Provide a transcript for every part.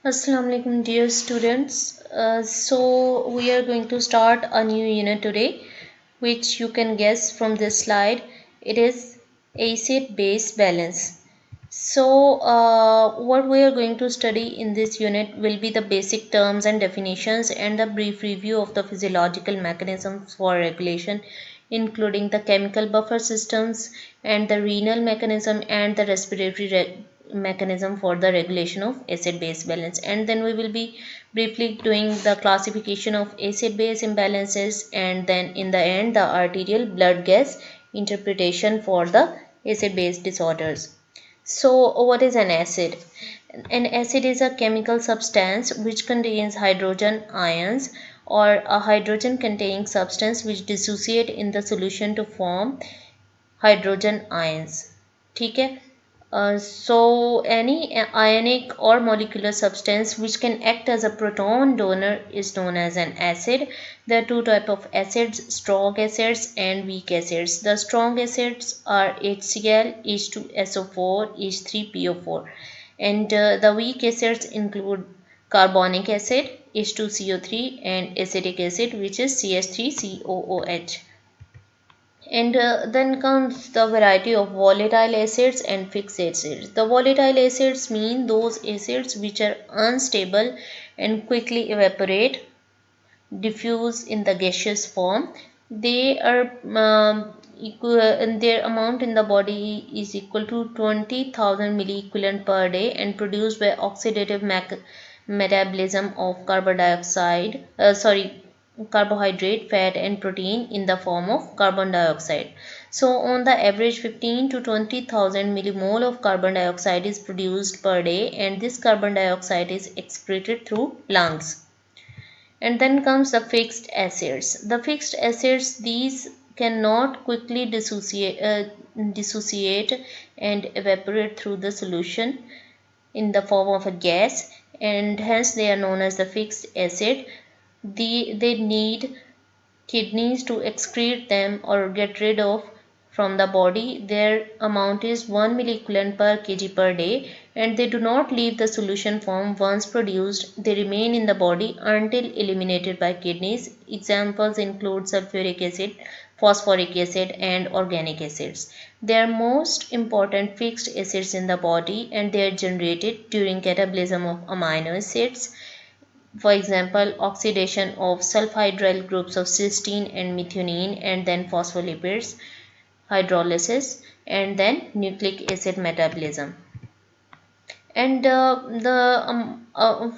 Assalamu alaikum, dear students. So we are going to start a new unit today, which you can guess from this slide. It is acid-base balance. So what we are going to study in this unit will be the basic terms and definitions and the brief review of the physiological mechanisms for regulation, including the chemical buffer systems and the renal mechanism and the respiratory mechanism for the regulation of acid base balance. And then we will be briefly doing the classification of acid base imbalances, and then in the end the arterial blood gas interpretation for the acid base disorders. So what is an acid? An acid is a chemical substance which contains hydrogen ions or a hydrogen containing substance which dissociate in the solution to form hydrogen ions. ठीक है. So any ionic or molecular substance which can act as a proton donor is known as an acid. There are two types of acids: strong acids and weak acids. The strong acids are HCl, H2SO4, H3PO4, and the weak acids include carbonic acid, H2CO3, and acetic acid, which is CH3COOH. And then comes the variety of volatile acids and fixed acids. The volatile acids mean those acids which are unstable and quickly evaporate, diffuse in the gaseous form. They are and their amount in the body is equal to 20,000 milliequivalent per day and produced by oxidative metabolism of carbon dioxide, carbohydrate, fat, and protein in the form of carbon dioxide. So, on the average, 15 to 20,000 millimole of carbon dioxide is produced per day, and this carbon dioxide is excreted through lungs. And then comes the fixed acids. The fixed acids, these cannot quickly dissociate and evaporate through the solution in the form of a gas, and hence they are known as the fixed acid. They need kidneys to excrete them or get rid of from the body. Their amount is 1 milliequivalent per kg per day, and they do not leave the solution form once produced. They remain in the body until eliminated by kidneys. Examples include sulfuric acid, phosphoric acid, and organic acids. They are most important fixed acids in the body, and they are generated during catabolism of amino acids. For example, oxidation of sulfhydryl groups of cysteine and methionine, and then phospholipids, hydrolysis, and then nucleic acid metabolism. And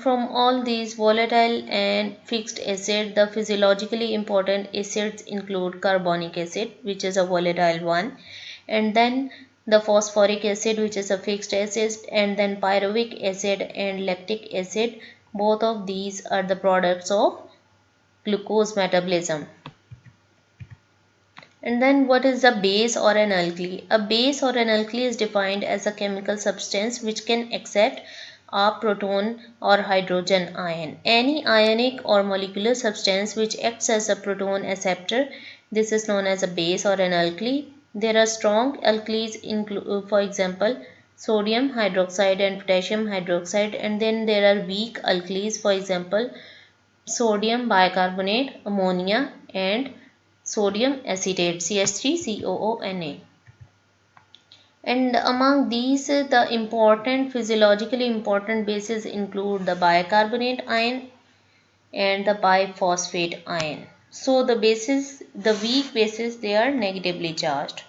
from all these volatile and fixed acid, the physiologically important acids include carbonic acid, which is a volatile one, and then the phosphoric acid, which is a fixed acid, and then pyruvic acid and lactic acid. Both of these are the products of glucose metabolism. And then what is a base or an alkali? A base or an alkali is defined as a chemical substance which can accept a proton or hydrogen ion. Any ionic or molecular substance which acts as a proton acceptor, this is known as a base or an alkali. There are strong alkalis, for example, sodium hydroxide and potassium hydroxide, and then there are weak alkalis, for example, sodium bicarbonate, ammonia, and sodium acetate, CH3COONA. And among these, the important physiologically important bases include the bicarbonate ion and the biphosphate ion. So the bases, the weak bases, they are negatively charged.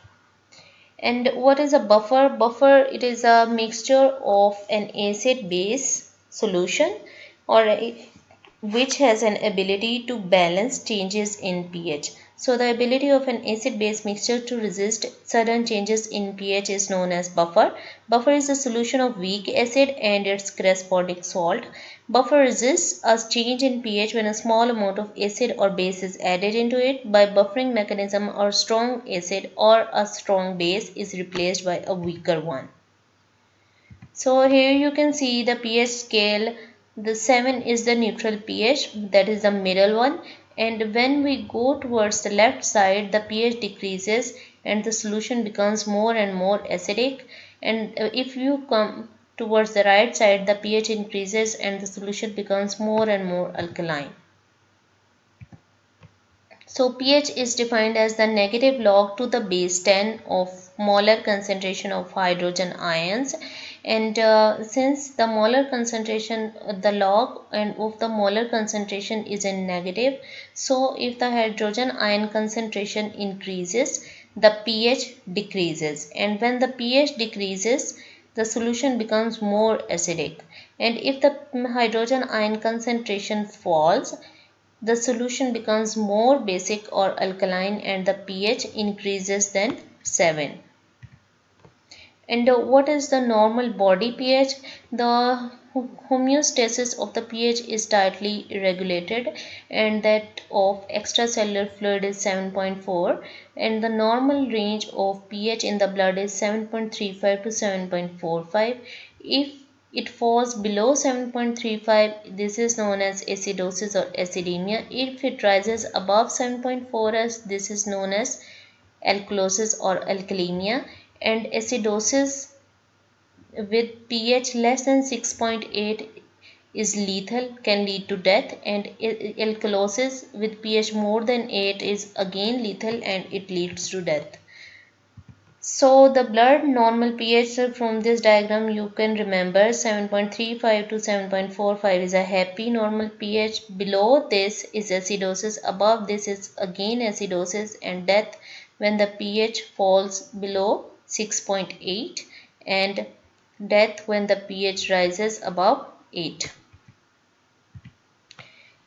And what is a buffer? Buffer, it is a mixture of an acid base solution or which has an ability to balance changes in pH. So the ability of an acid-base mixture to resist sudden changes in pH is known as buffer. Buffer is a solution of weak acid and its corresponding salt. Buffer resists a change in pH when a small amount of acid or base is added into it. By buffering mechanism, a strong acid or a strong base is replaced by a weaker one. So here you can see the pH scale. The 7 is the neutral pH, that is the middle one, and when we go towards the left side, the pH decreases and the solution becomes more and more acidic. And if you come towards the right side, the pH increases and the solution becomes more and more alkaline. So pH is defined as the negative log to the base 10 of molar concentration of hydrogen ions, and since the molar concentration, the log and of the molar concentration is in negative, so if the hydrogen ion concentration increases, the pH decreases, and when the pH decreases, the solution becomes more acidic, and if the hydrogen ion concentration falls, the solution becomes more basic or alkaline and the pH increases than 7. And what is the normal body pH? The homeostasis of the pH is tightly regulated, and that of extracellular fluid is 7.4, and the normal range of pH in the blood is 7.35 to 7.45. If it falls below 7.35, this is known as acidosis or acidemia. If it rises above 7.4, this is known as alkalosis or alkalemia, and acidosis with pH less than 6.8 is lethal, can lead to death, and alkalosis with pH more than 8 is again lethal and it leads to death. So the blood normal pH from this diagram you can remember 7.35 to 7.45 is a happy normal pH. Below this is acidosis, above this is again acidosis and death when the pH falls below 6.8, and death when the pH rises above 8.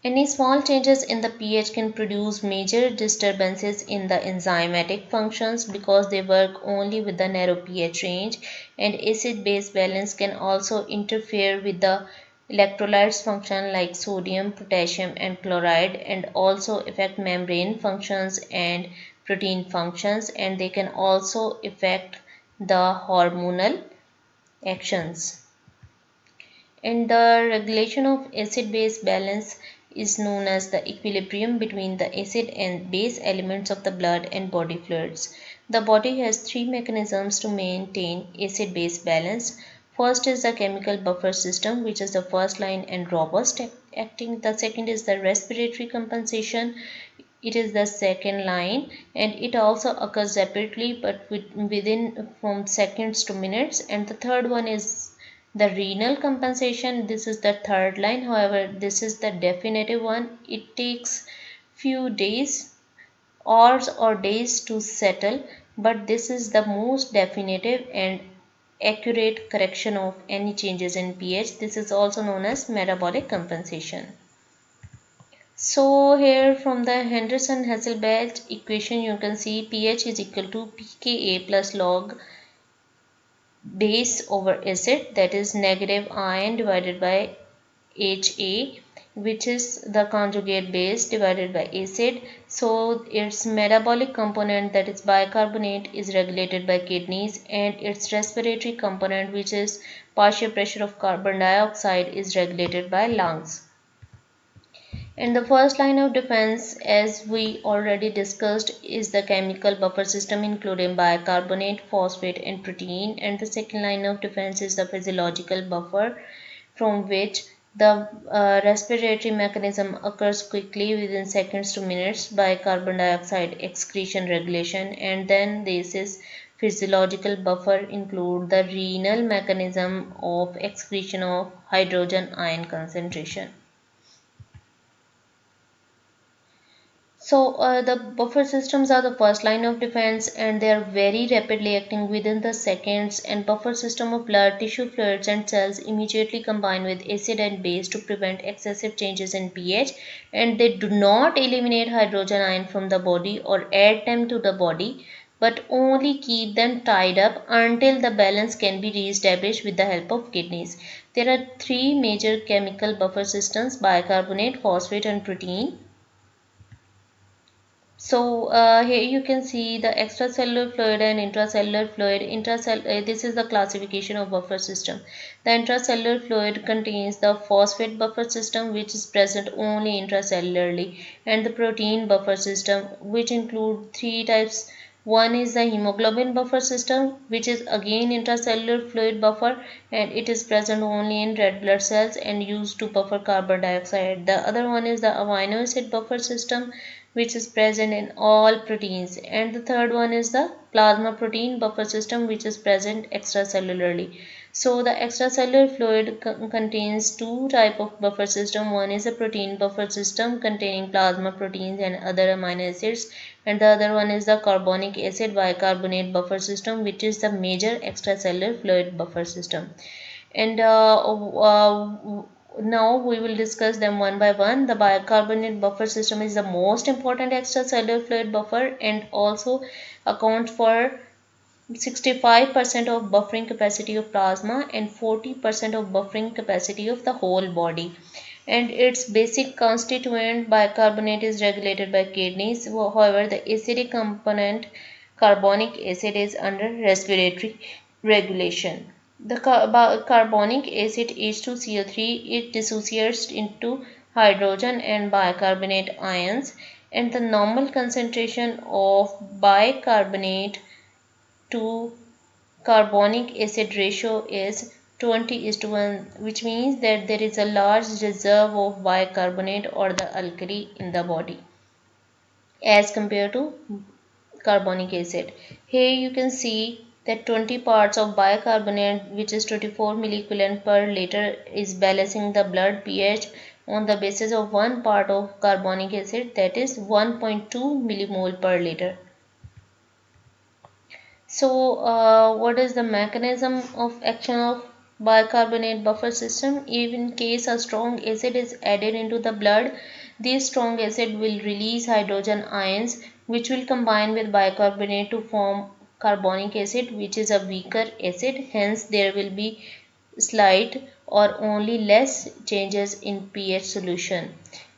Any small changes in the pH can produce major disturbances in the enzymatic functions because they work only with the narrow pH range, and acid-base balance can also interfere with the electrolytes function like sodium, potassium and chloride, and also affect membrane functions and protein functions, and they can also affect the hormonal actions. And the regulation of acid-base balance is known as the equilibrium between the acid and base elements of the blood and body fluids. The body has three mechanisms to maintain acid-base balance. First is the chemical buffer system, which is the first line and robust acting. The second is the respiratory compensation. It is the second line and it also occurs separately but within from seconds to minutes. And the third one is the renal compensation. This is the third line, however this is the definitive one. It takes few days, hours or days to settle, but this is the most definitive and accurate correction of any changes in pH. This is also known as metabolic compensation. So here from the Henderson-Hasselbalch equation you can see pH is equal to pKa plus log base over acid, that is negative ion divided by Ha, which is the conjugate base divided by acid. So its metabolic component, that is bicarbonate, is regulated by kidneys, and its respiratory component, which is partial pressure of carbon dioxide, is regulated by lungs. And the first line of defense, as we already discussed, is the chemical buffer system including bicarbonate, phosphate and protein. And the second line of defense is the physiological buffer, from which the respiratory mechanism occurs quickly within seconds to minutes by carbon dioxide excretion regulation. And then this is physiological buffer include the renal mechanism of excretion of hydrogen ion concentration. So the buffer systems are the first line of defense and they are very rapidly acting within the seconds, and buffer system of blood, tissue fluids and cells immediately combine with acid and base to prevent excessive changes in pH, and they do not eliminate hydrogen ion from the body or add them to the body, but only keep them tied up until the balance can be re-established with the help of kidneys. There are three major chemical buffer systems: bicarbonate, phosphate and protein. So here you can see the extracellular fluid and intracellular fluid. This is the classification of buffer system. The intracellular fluid contains the phosphate buffer system, which is present only intracellularly, and the protein buffer system, which include three types, One is the hemoglobin buffer system, which is again intracellular fluid buffer, and it is present only in red blood cells and used to buffer carbon dioxide. The other one is the amino acid buffer system, which is present in all proteins. And the third one is the plasma protein buffer system, which is present extracellularly. So the extracellular fluid contains two type of buffer system. One is a protein buffer system containing plasma proteins and other amino acids, and the other one is the carbonic acid bicarbonate buffer system, which is the major extracellular fluid buffer system. And now we will discuss them one by one. The bicarbonate buffer system is the most important extracellular fluid buffer and also accounts for 65% of buffering capacity of plasma and 40% of buffering capacity of the whole body. And its basic constituent bicarbonate is regulated by kidneys. However, the acidic component carbonic acid is under respiratory regulation. The carbonic acid H2CO3, it dissociates into hydrogen and bicarbonate ions, and the normal concentration of bicarbonate to carbonic acid ratio is 20:1, which means that there is a large reserve of bicarbonate or the alkali in the body as compared to carbonic acid. Here you can see that 20 parts of bicarbonate, which is 24 milliequivalent per liter, is balancing the blood pH on the basis of 1 part of carbonic acid, that is 1.2 millimole per liter. So, what is the mechanism of action of bicarbonate buffer system? If in case a strong acid is added into the blood, this strong acid will release hydrogen ions, which will combine with bicarbonate to form carbonic acid, which is a weaker acid. Hence, there will be slight or only less changes in pH solution.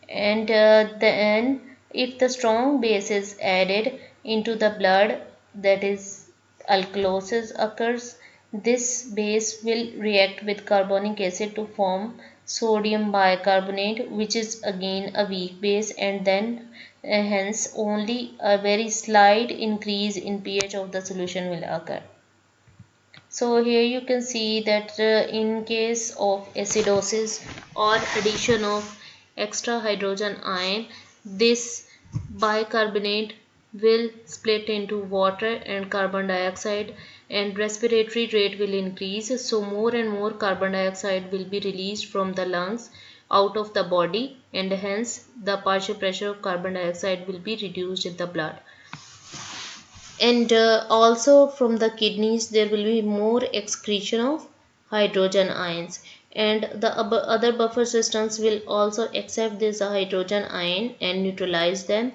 And then, if the strong base is added into the blood, that is alkalosis occurs. This base will react with carbonic acid to form sodium bicarbonate, which is again a weak base, and then hence only a very slight increase in pH of the solution will occur. So here you can see that in case of acidosis or addition of extra hydrogen ion, this bicarbonate will split into water and carbon dioxide, and respiratory rate will increase. So more and more carbon dioxide will be released from the lungs out of the body, and hence the partial pressure of carbon dioxide will be reduced in the blood. And also from the kidneys there will be more excretion of hydrogen ions, and the other buffer systems will also accept this hydrogen ion and neutralize them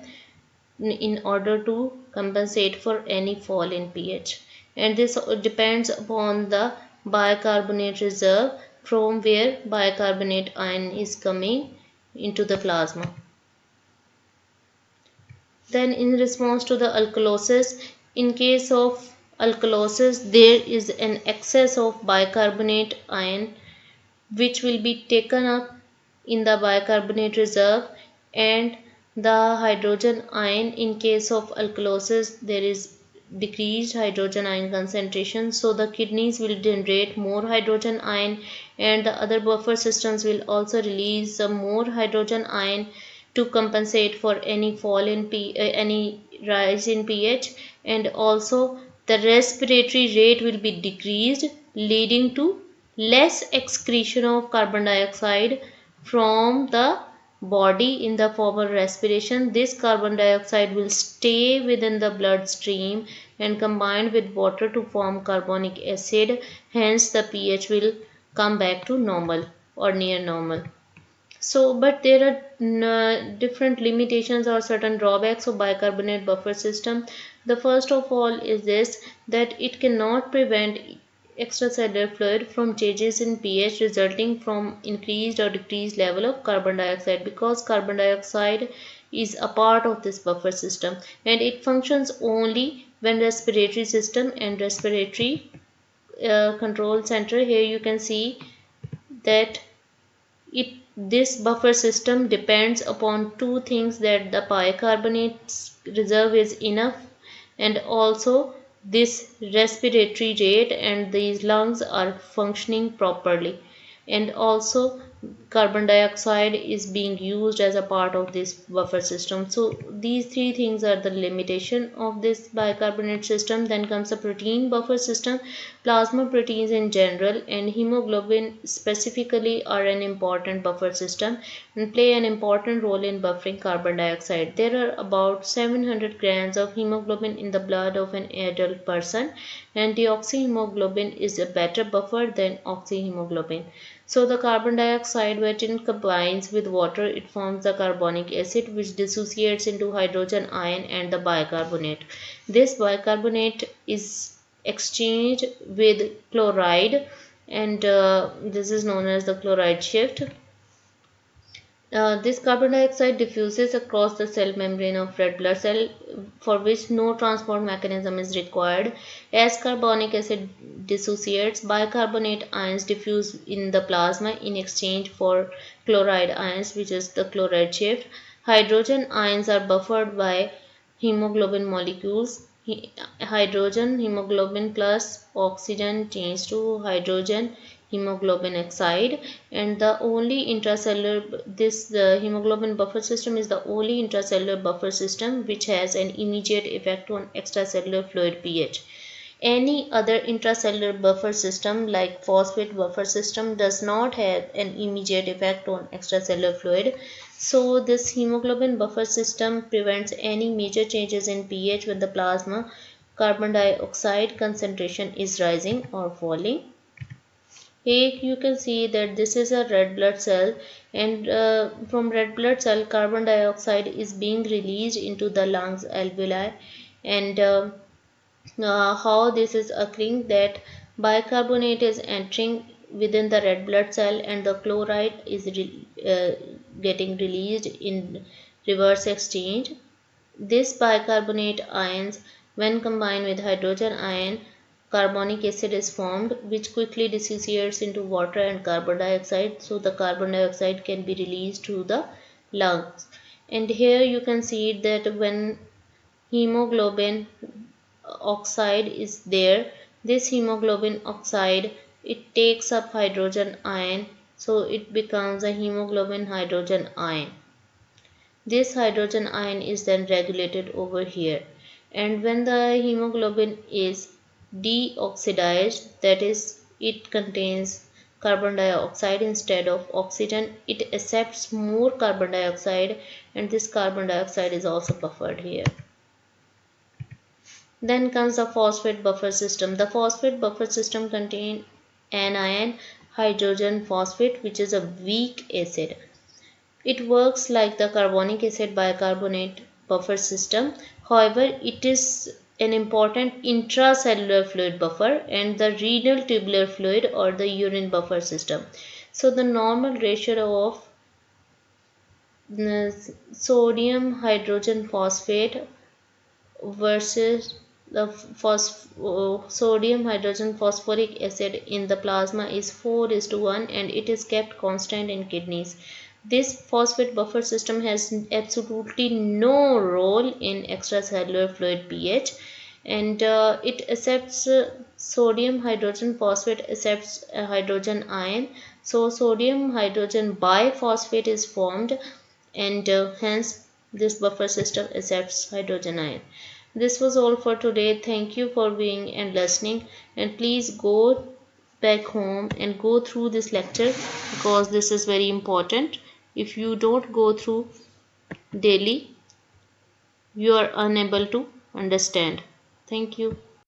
in order to compensate for any fall in pH. And this depends upon the bicarbonate reserve from where bicarbonate ion is coming into the plasma. Then in response to the alkalosis, in case of alkalosis, there is an excess of bicarbonate ion which will be taken up in the bicarbonate reserve, and the hydrogen ion, in case of alkalosis there is decreased hydrogen ion concentration, so the kidneys will generate more hydrogen ion, and the other buffer systems will also release some more hydrogen ion to compensate for any fall in any rise in pH, and also the respiratory rate will be decreased, leading to less excretion of carbon dioxide from the body in the form of respiration. This carbon dioxide will stay within the bloodstream and combine with water to form carbonic acid. Hence, the pH will come back to normal or near normal. So, but there are different limitations or certain drawbacks of bicarbonate buffer system. The first of all is this, that it cannot prevent extracellular fluid from changes in pH resulting from increased or decreased level of carbon dioxide, because carbon dioxide is a part of this buffer system and it functions only when respiratory system and respiratory control center. Here you can see that this buffer system depends upon two things, that the bicarbonate reserve is enough and also this respiratory rate and these lungs are functioning properly, and also carbon dioxide is being used as a part of this buffer system. So these three things are the limitation of this bicarbonate system. Then comes the protein buffer system. Plasma proteins in general and hemoglobin specifically are an important buffer system and play an important role in buffering carbon dioxide. There are about 700 grams of hemoglobin in the blood of an adult person, and deoxyhemoglobin is a better buffer than oxyhemoglobin. So the carbon dioxide, when it combines with water, it forms the carbonic acid, which dissociates into hydrogen ion and the bicarbonate. This bicarbonate is exchanged with chloride, and this is known as the chloride shift. This carbon dioxide diffuses across the cell membrane of red blood cell, for which no transport mechanism is required. As carbonic acid dissociates, bicarbonate ions diffuse in the plasma in exchange for chloride ions, which is the chloride shift. Hydrogen ions are buffered by hemoglobin molecules. Hydrogen hemoglobin plus oxygen change to hydrogen hemoglobin oxide, and the only intracellular this the hemoglobin buffer system is the only intracellular buffer system which has an immediate effect on extracellular fluid pH. Any other intracellular buffer system like phosphate buffer system does not have an immediate effect on extracellular fluid. So this hemoglobin buffer system prevents any major changes in pH when the plasma carbon dioxide concentration is rising or falling. Here you can see that this is a red blood cell, and from red blood cell carbon dioxide is being released into the lungs alveoli, and how this is occurring, that bicarbonate is entering within the red blood cell and the chloride is getting released in reverse exchange. This bicarbonate ions, when combined with hydrogen ion, carbonic acid is formed, which quickly dissociates into water and carbon dioxide. So the carbon dioxide can be released to the lungs. And here you can see that when hemoglobin oxide is there, this hemoglobin oxide, it takes up hydrogen ion, so it becomes a hemoglobin hydrogen ion. This hydrogen ion is then regulated over here, and when the hemoglobin is deoxidized, that is, it contains carbon dioxide instead of oxygen, it accepts more carbon dioxide, and this carbon dioxide is also buffered here. Then comes the phosphate buffer system. The phosphate buffer system contains anion hydrogen phosphate, which is a weak acid. It works like the carbonic acid bicarbonate buffer system. However, it is an important intracellular fluid buffer and the renal tubular fluid or the urine buffer system. So the normal ratio of sodium hydrogen phosphate versus the sodium hydrogen phosphoric acid in the plasma is 4:1, and it is kept constant in kidneys. This phosphate buffer system has absolutely no role in extracellular fluid pH, and it accepts sodium hydrogen phosphate accepts a hydrogen ion. So sodium hydrogen biphosphate is formed, and hence this buffer system accepts hydrogen ion. This was all for today. Thank you for being and listening, and please go back home and go through this lecture because this is very important. If you don't go through daily, you are unable to understand. Thank you.